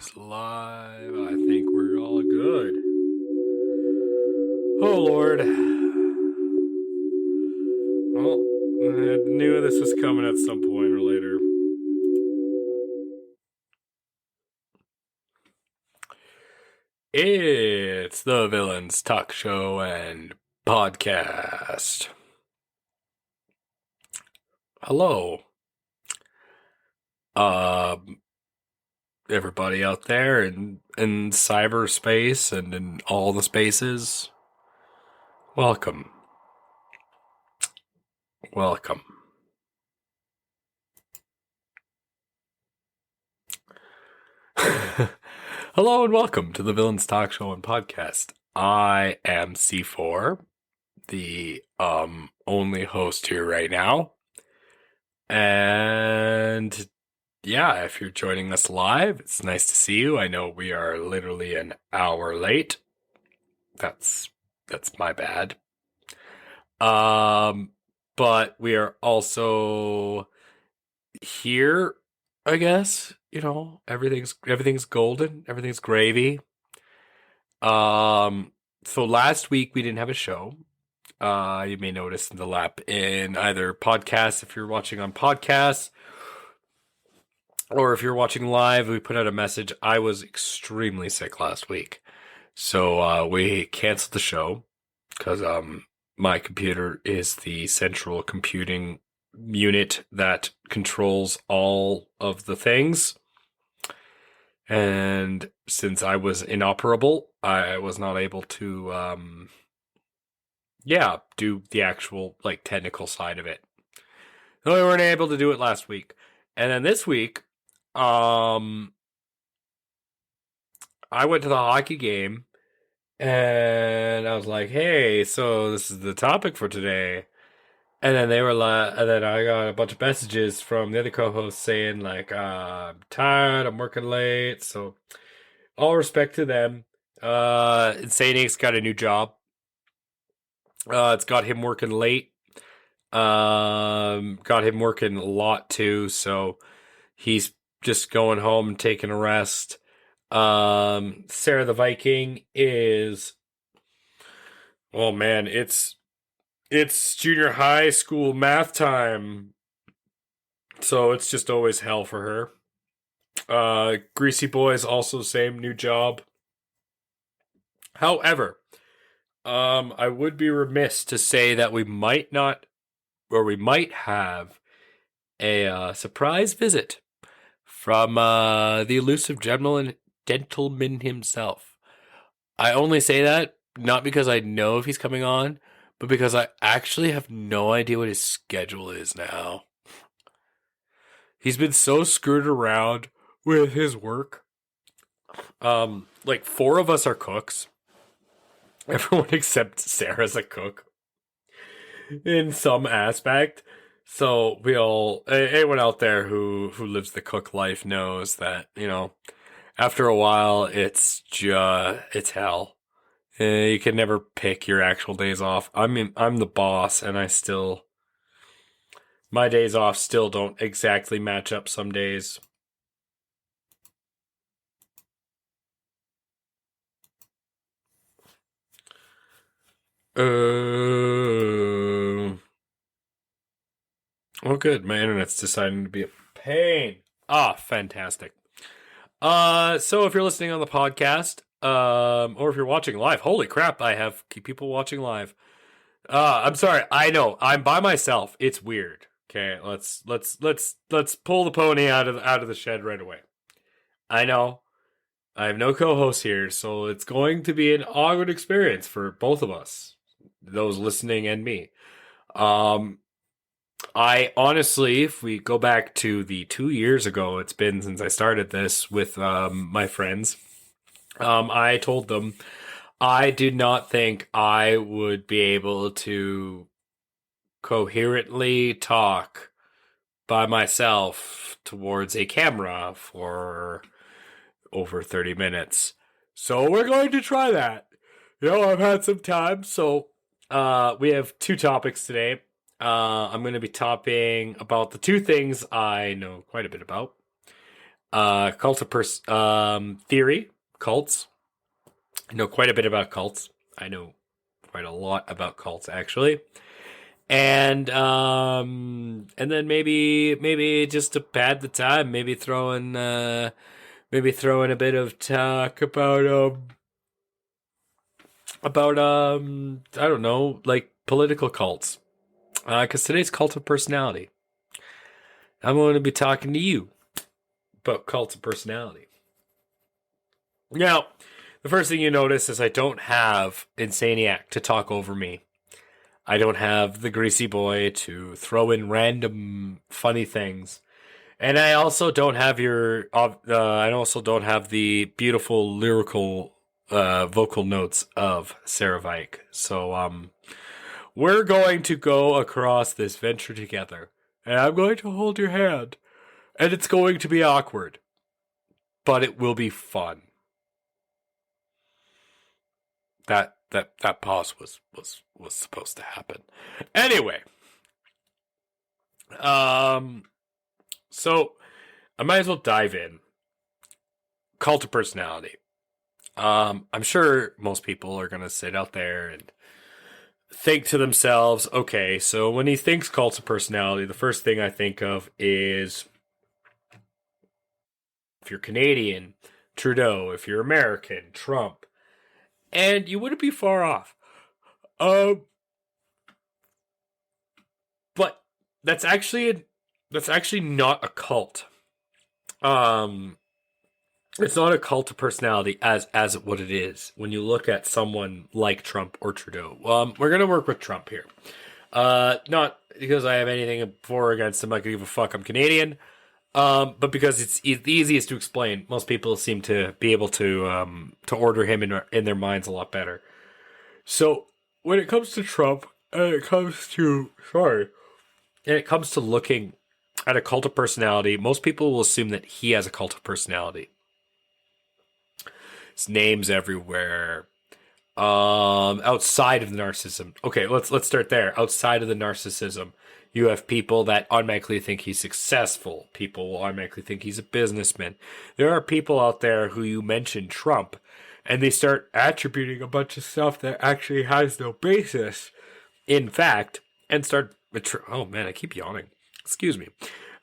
is live. I think we're all good. Oh, Lord. Well, I knew this was coming at some point or later. It's the Villains Talk Show and Podcast. Hello. Everybody out there in cyberspace and in all the spaces. Welcome. Welcome. Hello and welcome to the Villains Talk Show and Podcast. I am C4, the only host here right now. And yeah, if you're joining us live, it's nice to see you. I know we are literally an hour late. That's my bad. But we are also here, I guess. You know, everything's golden, everything's gravy. So last week we didn't have a show. You may notice the lap in either podcasts if you're watching on podcasts, or if you're watching live. We put out a message. I was extremely sick last week, so we canceled the show because my computer is the central computing unit that controls all of the things. And since I was inoperable, I was not able to, do the actual, technical side of it. So we weren't able to do it last week. And then this week, I went to the hockey game, and I was like, hey, so this is the topic for today. And then they were and then I got a bunch of messages from the other co-hosts saying I'm tired, I'm working late. So all respect to them. Insanieac's got a new job. It's got him working late. Got him working a lot too. So he's just going home and taking a rest. Sara the Viking is, oh man, it's junior high school math time, so it's just always hell for her. Greasy Boy's also same, new job. However, I would be remiss to say that we might have a surprise visit from the elusive gentleman himself. I only say that not because I know if he's coming on, but because I actually have no idea what his schedule is now. He's been so screwed around with his work. 4 of us are cooks. Everyone except Sarah's a cook in some aspect. So we all, anyone out there who lives the cook life knows that, after a while it's hell. You can never pick your actual days off. I mean, I'm the boss, and my days off still don't exactly match up some days. Oh, good. My internet's deciding to be a pain. Ah, fantastic. So if you're listening on the podcast, or if you're watching live, holy crap, I have people watching live. I'm sorry. I know I'm by myself. It's weird. Okay, let's pull the pony out of the shed right away. I know I have no co-host here, so it's going to be an awkward experience for both of us, those listening and me. I honestly, if we go back to the 2 years ago it's been since I started this with my friends, I told them I did not think I would be able to coherently talk by myself towards a camera for over 30 minutes. So we're going to try that. I've had some time, so we have 2 topics today. I'm going to be talking about the 2 things I know quite a bit about. Cult of theory, cults. I know quite a bit about cults. I know quite a lot about cults, actually. And then maybe just to pad the time, maybe throwing a bit of talk about I don't know, like political cults. Because today's cult of personality. I'm going to be talking to you about cult of personality. Now, the first thing you notice is I don't have Insanieac to talk over me. I don't have the greasy boy to throw in random funny things. And I also don't have I also don't have the beautiful lyrical vocal notes of Sara Vike. So we're going to go across this venture together, and I'm going to hold your hand, and it's going to be awkward, but it will be fun. That pause was supposed to happen. Anyway, so I might as well dive in. Cult of personality. I'm sure most people are gonna sit out there and think to themselves, okay, so when he thinks cult of personality, the first thing I think of is if you're Canadian, Trudeau, if you're American, Trump. And you wouldn't be far off. But that's actually not a cult. It's not a cult of personality as what it is when you look at someone like Trump or Trudeau. We're gonna work with Trump here. Not because I have anything for or against him. I could give a fuck. I'm Canadian. But because it's the easiest to explain, most people seem to be able to order him in their minds a lot better. So when it comes to Trump, and it comes to looking at a cult of personality, most people will assume that he has a cult of personality. His name's everywhere. Outside of the narcissism. Okay, let's start there. Outside of the narcissism, you have people that automatically think he's successful. People will automatically think he's a businessman. There are people out there who you mention Trump, and they start attributing a bunch of stuff that actually has no basis in fact, and start. Oh man, I keep yawning. Excuse me.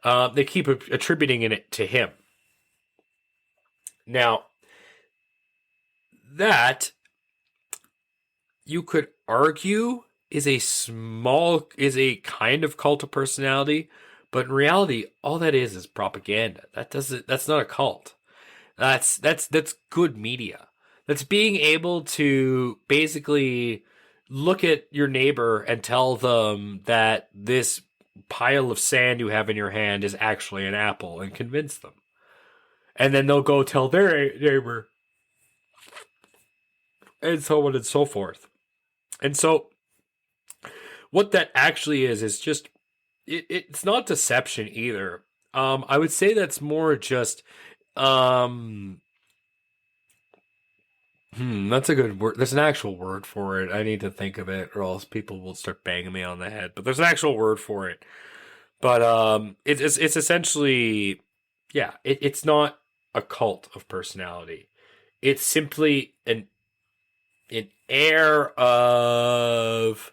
They keep attributing it to him. Now, that you could argue is a kind of cult of personality, but in reality, all that is propaganda. That's not a cult. That's good media. That's being able to basically look at your neighbor and tell them that this pile of sand you have in your hand is actually an apple and convince them. And then they'll go tell their neighbor, and so on and so forth. And so what that actually is just it's not deception either. I would say that's more just that's a good word. There's an actual word for it. I need to think of it, or else people will start banging me on the head. But there's an actual word for it. But it's essentially, yeah. It's not a cult of personality. It's simply an air of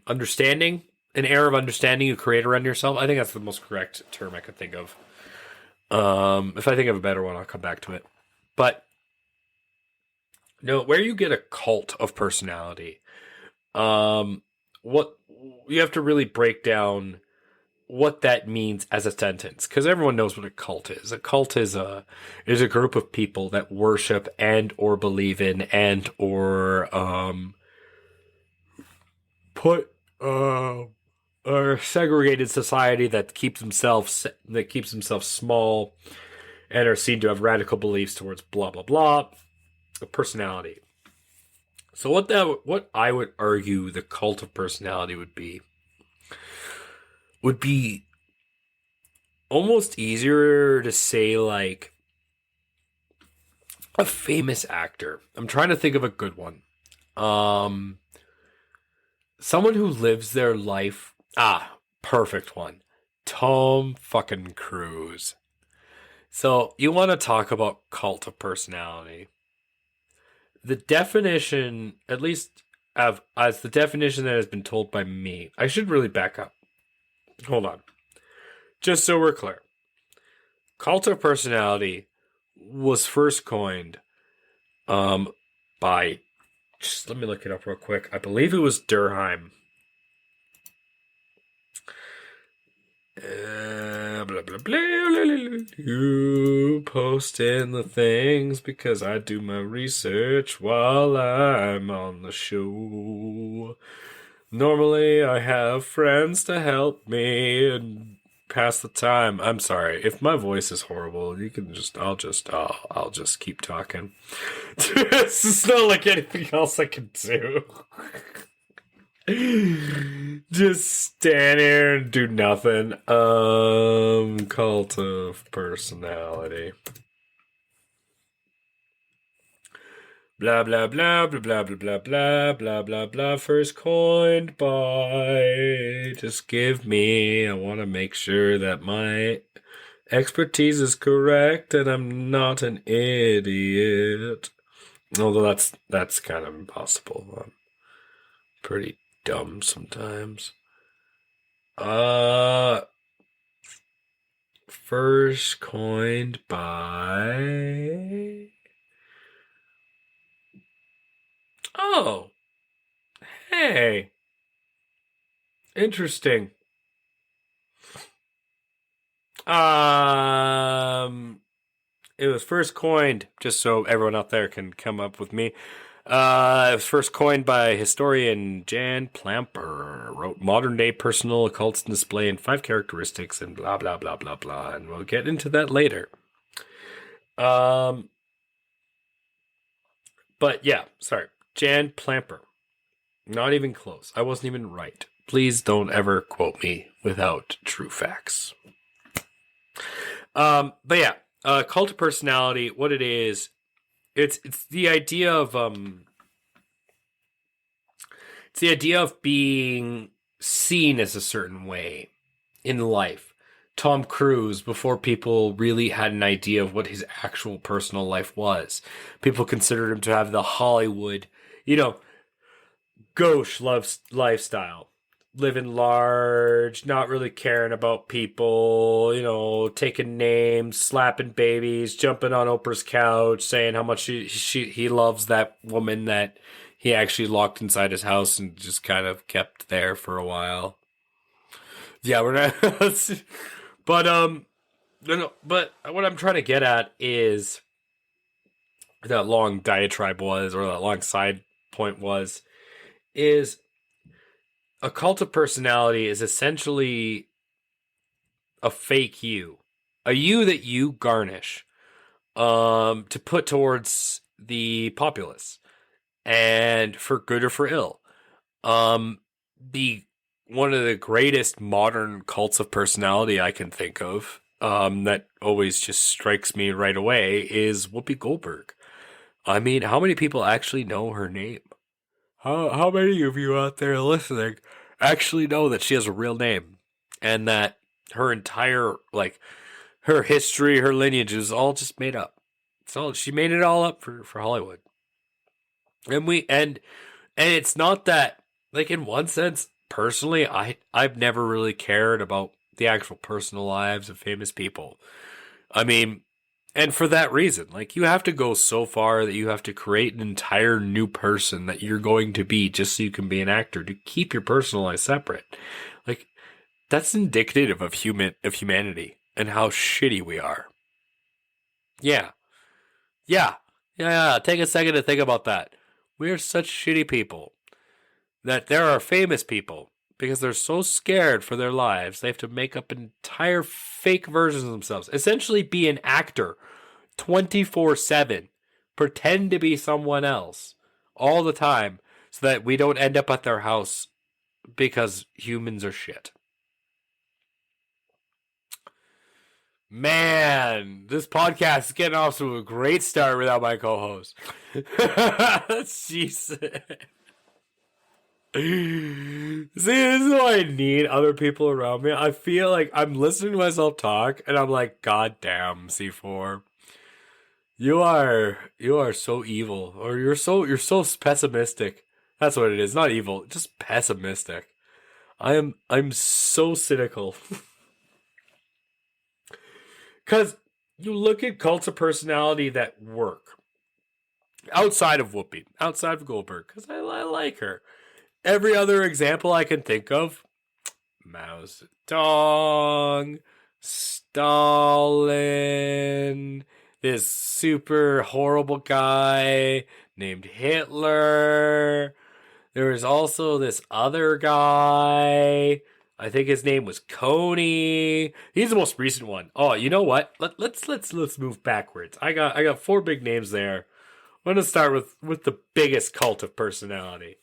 understanding, an air of understanding you create around yourself. I think that's the most correct term I could think of. If I think of a better one, I'll come back to it. But no, where you get a cult of personality, what you have to really break down what that means as a sentence, because everyone knows what a cult is. A cult is a group of people that worship and or believe in and or put a segregated society that keeps themselves small and are seen to have radical beliefs towards blah blah blah. A personality. So what I would argue the cult of personality would be almost easier to say like a famous actor. I'm trying to think of a good one. Someone who lives their life. Perfect one. Tom fucking Cruise. So, you want to talk about cult of personality. The definition, at least as the definition that has been told by me, I should really back up. Hold on. Just so we're clear. Cult of personality was first coined by, just let me look it up real quick. I believe it was Durkheim. Blah, blah, blah, blah. You post in the things because I do my research while I'm on the show. Normally I have friends to help me and pass the time. I'm sorry if my voice is horrible. You can I'll just keep talking. It's not like anything else I can do. Just stand here and do nothing. Cult of personality. Blah blah blah blah blah blah blah blah blah blah blah. First coined by. Just give me. I want to make sure that my expertise is correct and I'm not an idiot. Although that's kind of impossible. I'm pretty dumb sometimes. First coined by. Oh, hey, interesting. It was first coined, just so everyone out there can come up with me. It was first coined by historian Jan Plamper. Wrote modern day personal occults display in 5 characteristics and blah blah blah blah blah. And we'll get into that later. But yeah, sorry, Jan Plamper. Not even close. I wasn't even right. Please don't ever quote me without true facts. But yeah, cult of personality. What it is, it's the idea of it's the idea of being seen as a certain way in life. Tom Cruise, before people really had an idea of what his actual personal life was, people considered him to have the Hollywood, gauche lifestyle. Living large, not really caring about people, taking names, slapping babies, jumping on Oprah's couch, saying how much he loves that woman that he actually locked inside his house and just kind of kept there for a while. Yeah, we're not. But but what I'm trying to get at is that long diatribe was, or that long side point was, is a cult of personality is essentially a fake you, a you that you garnish, to put towards the populace, and for good or for ill. The one of the greatest modern cults of personality I can think of, that always just strikes me right away, is Whoopi Goldberg. I mean, how many people actually know her name? How many of you out there listening actually know that she has a real name and that her entire, her history, her lineage is all just made up? She made it all up for Hollywood. And it's not that, in one sense, personally, I've never really cared about the actual personal lives of famous people. I mean, and for that reason, you have to go so far that you have to create an entire new person that you're going to be just so you can be an actor, to keep your personal life separate. That's indicative of humanity and how shitty we are. Yeah. Take a second to think about that. We are such shitty people that there are famous people, because they're so scared for their lives, they have to make up entire fake versions of themselves. Essentially be an actor 24/7. Pretend to be someone else all the time so that we don't end up at their house, because humans are shit. Man, this podcast is getting off to a great start without my co-host. Jesus. See, this is why I need other people around me. I feel like I'm listening to myself talk, and I'm like, God damn, C4. You are so evil, or you're so pessimistic. That's what it is. Not evil, just pessimistic. I'm so cynical. Cause you look at cults of personality that work outside of Whoopi, outside of Goldberg, because I like her. Every other example I can think of, Mao Zedong, Stalin, this super horrible guy named Hitler. There was also this other guy. I think his name was Coney. He's the most recent one. Oh, you know what? Let's move backwards. I got four big names there. I'm gonna start with the biggest cult of personality.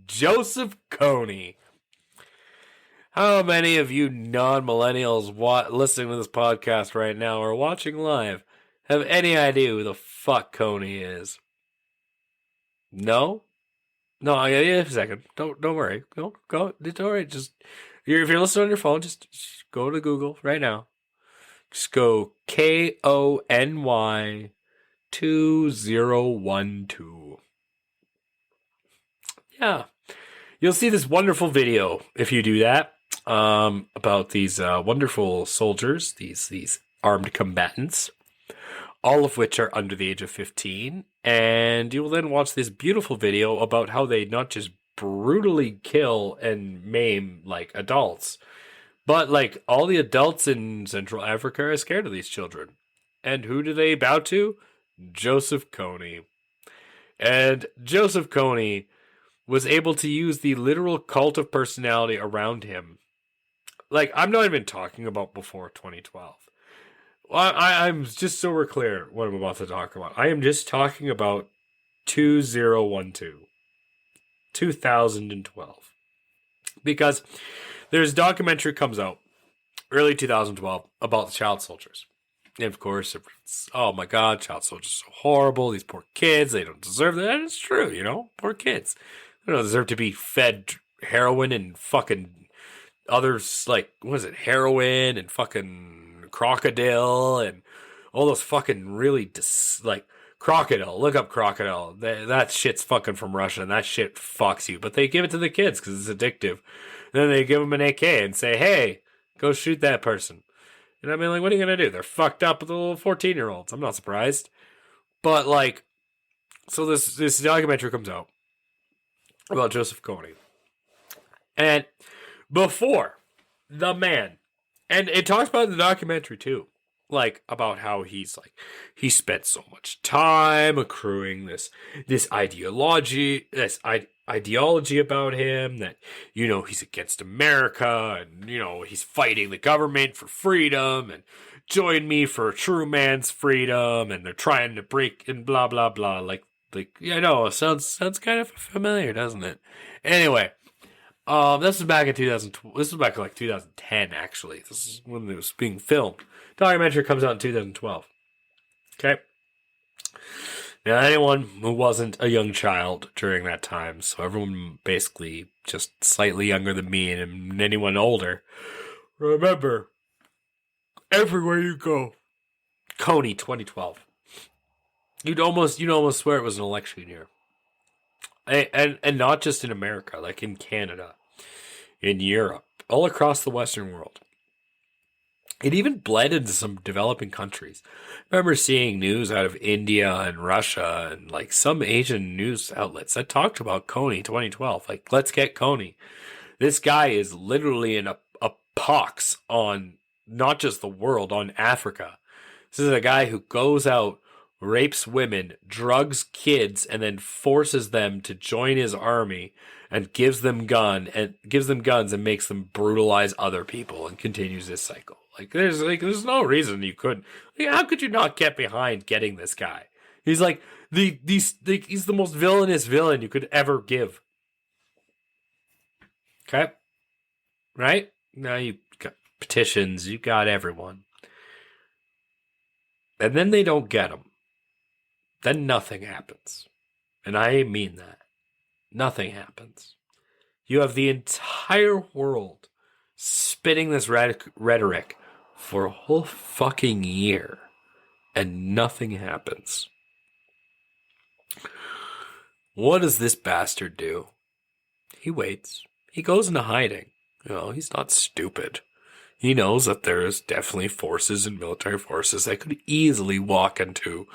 Joseph Coney. How many of you non-millennials listening to this podcast right now or watching live have any idea who the fuck Coney is? No? No, I got you a second. Don't worry. Go. Don't worry. Just if you're listening on your phone, just go to Google right now. Just go KONY 2012. Yeah, you'll see this wonderful video if you do that. About these wonderful soldiers, these armed combatants, all of which are under the age of 15, and you will then watch this beautiful video about how they not just brutally kill and maim like adults, but like all the adults in Central Africa are scared of these children. And who do they bow to? Joseph Coney. And Joseph Coney was able to use the literal cult of personality around him. Like, I'm not even talking about before 2012. I'm just so we're clear what I'm about to talk about. I am just talking about 2012. Because there's a documentary comes out early 2012 about the child soldiers. And of course, it's, oh my God, child soldiers are so horrible. These poor kids, they don't deserve that. And it's true, poor kids. They don't deserve to be fed heroin and fucking others, like, what is it, heroin and fucking crocodile and all those fucking really, crocodile. Look up crocodile. That shit's fucking from Russia and that shit fucks you. But they give it to the kids because it's addictive. And then they give them an AK and say, hey, go shoot that person. And I mean, like, what are you going to do? They're fucked up with the little 14-year-olds. I'm not surprised. But, like, so this documentary comes out about Joseph Coney. And before the man, and it talks about in the documentary too, like about how he spent so much time accruing this ideology about him that he's against America and he's fighting the government for freedom and join me for a true man's freedom and they're trying to break and blah blah blah like yeah, no, sounds kind of familiar, doesn't it? Anyway, this was back in 2012. This was back in like 2010, actually. This is when it was being filmed. Documentary comes out in 2012. Okay. Now, anyone who wasn't a young child during that time, so everyone basically just slightly younger than me and anyone older, remember, everywhere you go, Coney 2012. You'd almost swear it was an election year. And not just in America, like in Canada, in Europe, all across the Western world. It even bled into some developing countries. I remember seeing news out of India and Russia and like some Asian news outlets that talked about Coney 2012. Like, let's get Coney. This guy is literally a pox on not just the world, on Africa. This is a guy who goes out, rapes women, drugs kids, and then forces them to join his army and gives them guns and makes them brutalize other people and continues this cycle. There's no reason you couldn't. How could you not get behind getting this guy? He's like he's the most villainous villain you could ever give. Okay? Right? Now you got petitions, you got everyone. And then they don't get him. Then nothing happens. And I mean that. Nothing happens. You have the entire world spitting this rhetoric for a whole fucking year, and nothing happens. What does this bastard do? He waits. He goes into hiding. He's not stupid. He knows that there's definitely forces and military forces that could easily walk into.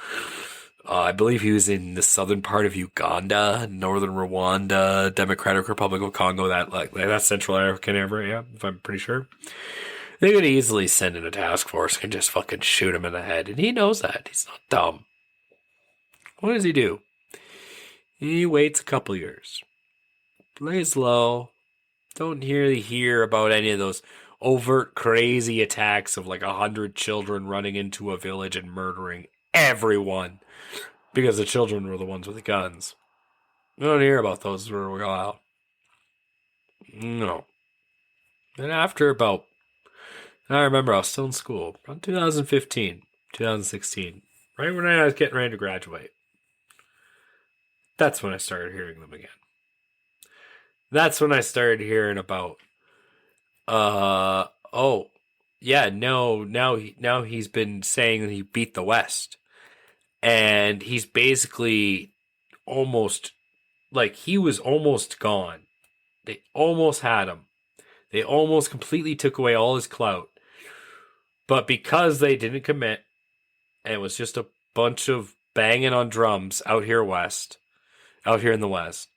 I believe he was in the southern part of Uganda, northern Rwanda, Democratic Republic of Congo, that Central African area, if I'm pretty sure. They could easily send in a task force and just fucking shoot him in the head, and he knows that. He's not dumb. What does he do? He waits a couple years. Plays low. Don't hear about any of those overt crazy attacks of like 100 children running into a village and murdering everyone because the children were the ones with the guns. We don't hear about those where we go out. No. And after about, I remember I was still in school, around 2015, 2016, right when I was getting ready to graduate. That's when I started hearing them again. That's when I started hearing about, now he's been saying that he beat the West. And he's basically almost, like, he was almost gone. They almost had him. They almost completely took away all his clout. But because they didn't commit, and it was just a bunch of banging on drums out here in the West,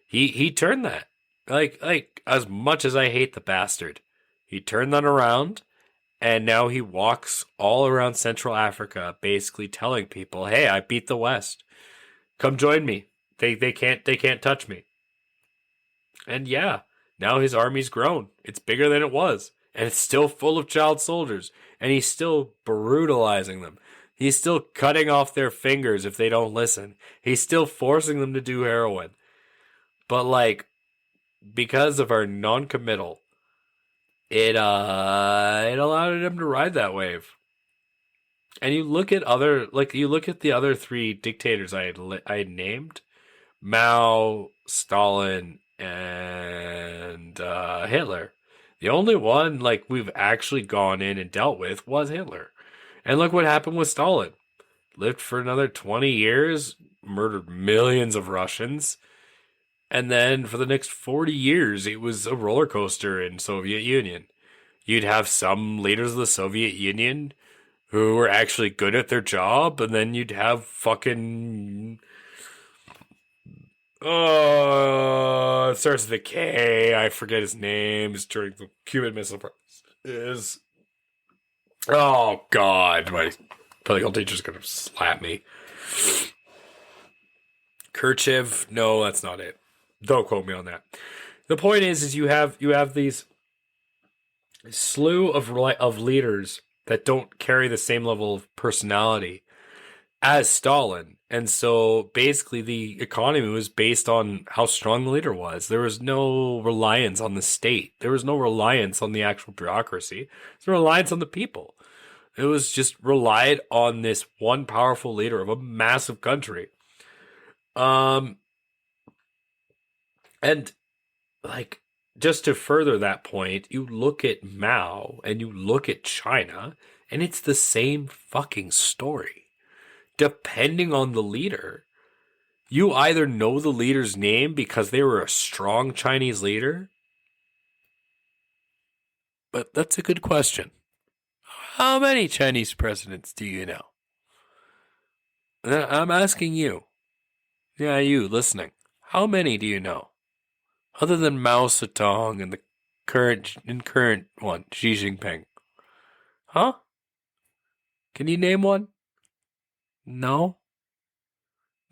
he turned that. Like, as much as I hate the bastard, he turned that around, and now he walks all around Central Africa, basically telling people, "Hey, I beat the West. Come join me. They can't touch me." And yeah, now his army's grown. It's bigger than it was, and it's still full of child soldiers, and he's still brutalizing them. He's still cutting off their fingers if they don't listen. He's still forcing them to do heroin. But like, because of our non-committal, it allowed him to ride that wave. And you look at the other three dictators I had named, Mao, Stalin, and Hitler. The only one like we've actually gone in and dealt with was Hitler. And look what happened with Stalin. Lived for another 20 years, murdered millions of Russians. And then for the next 40 years, it was a roller coaster in Soviet Union. You'd have some leaders of the Soviet Union who were actually good at their job, and then you'd have fucking... it starts with a K. I forget his name. It's during the Cuban Missile Crisis. Oh, God. My political teacher's going to slap me. Khrushchev? No, that's not it. Don't quote me on that. The point is you have these slew of leaders that don't carry the same level of personality as Stalin. And so basically the economy was based on how strong the leader was. There was no reliance on the state. There was no reliance on the actual bureaucracy. There was reliance on the people. It was just relied on this one powerful leader of a massive country. And like, just to further that point, you look at Mao and you look at China, and it's the same fucking story. Depending on the leader, you either know the leader's name because they were a strong Chinese leader. But that's a good question. How many Chinese presidents do you know? I'm asking you. Yeah, you listening. How many do you know? Other than Mao Zedong and the current one, Xi Jinping. Huh? Can you name one? No?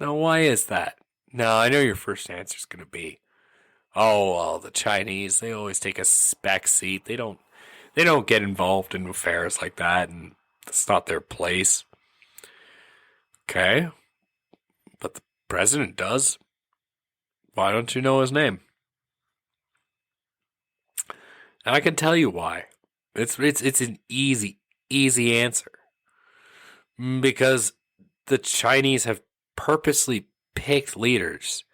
Now, why is that? Now, I know your first answer is going to be, oh, well, the Chinese, they always take a back seat. They don't get involved in affairs like that, and that's not their place. Okay. But the president does. Why don't you know his name? And I can tell you why. It's an easy answer. Because the Chinese have purposely picked leaders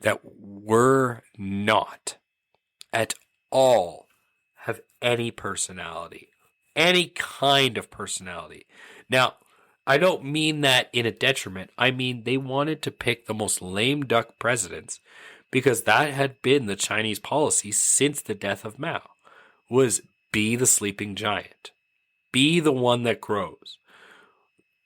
that were not at all have any personality, any kind of personality. Now, I don't mean that in a detriment. I mean they wanted to pick the most lame duck presidents because that had been the Chinese policy since the death of Mao, was be the sleeping giant. Be the one that grows.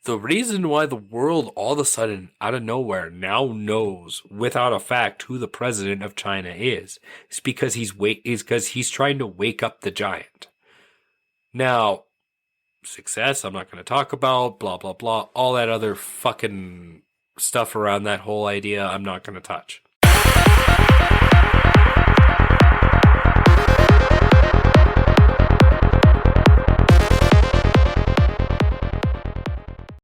The reason why the world all of a sudden, out of nowhere, now knows without a fact who the president of China is because he's trying to wake up the giant. Now, success, I'm not going to talk about, blah, blah, blah. All that other fucking stuff around that whole idea, I'm not going to touch.